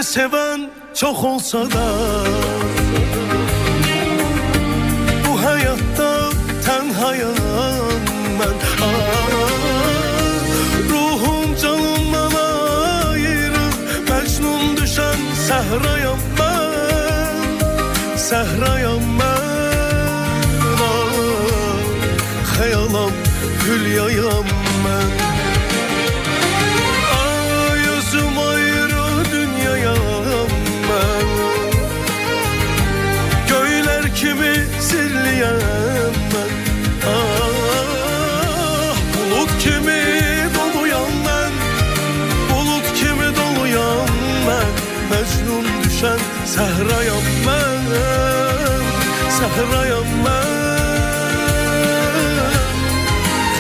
seven çok olsa da bu hayatta tenhayam ben. Ruhum canımdan ayırıp Mecnun düşen sehrayam ben. Sehrayam ben, hayalam hülyayam ben. Yüzüm ayrı dünyayam ben. Göyler kimi sirliyem ben. Bulut kimi doluyam ben. Bulut kimi doluyam ben. Mecnun düşen sehrayam ben. Sehrayam ben.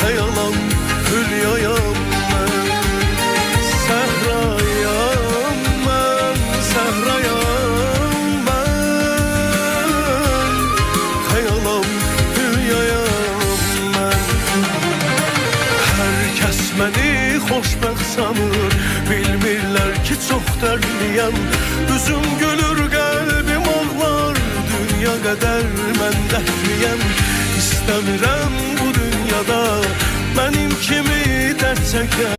Hayalam hülyayam ben. Sehrayam ben. Sehrayam ben. Hayalam hülyayam ben. Herkes beni xoşbəxt sanır, bilmirlər ki çox dərdliyəm. Üzüm gülür, qəlbim ağlar, dünya qədər mən dərdliyəm. İstəmirəm bu dünyada mənim kimi dərd çəkən.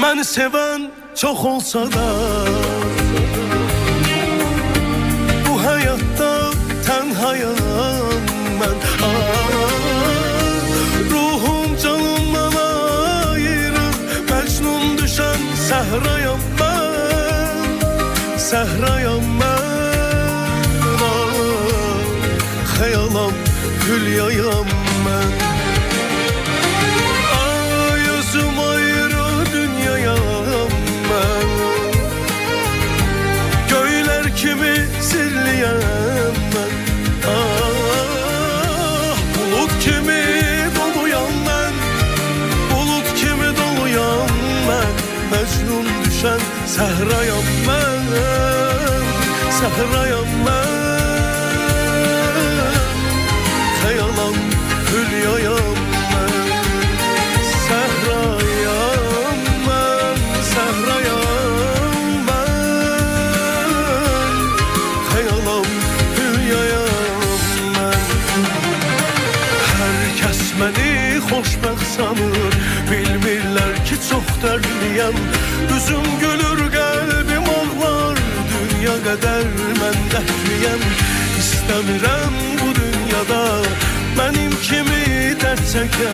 Məni sevən çox olsa da bu hayatta tenhayam ben. Ruhum canımdan ayırıp Mecnun düşen sehrayam ben. Sehrayam ben, hayalam hülyayam ben. Yüzüm ayrı dünyayam ben. Göyler kimi sirliyem ben. Bulut kimi doluyam ben. Bulut kimi doluyam ben. Mecnun düşen sehrayam ben. Sehrayam ben. Hayalam hülyayam ben. Sehrayam ben. Sehrayam ben. Hayalam hülyayam ben. Herkes beni xoşbəxt sanır, bilmirlər ki çox dərdliyəm. Üzüm gülür, qəlbim ağlar, dünya qədər mən dərdliyəm. İstəmirəm bu dünyada mənim kimi dərd çəkən.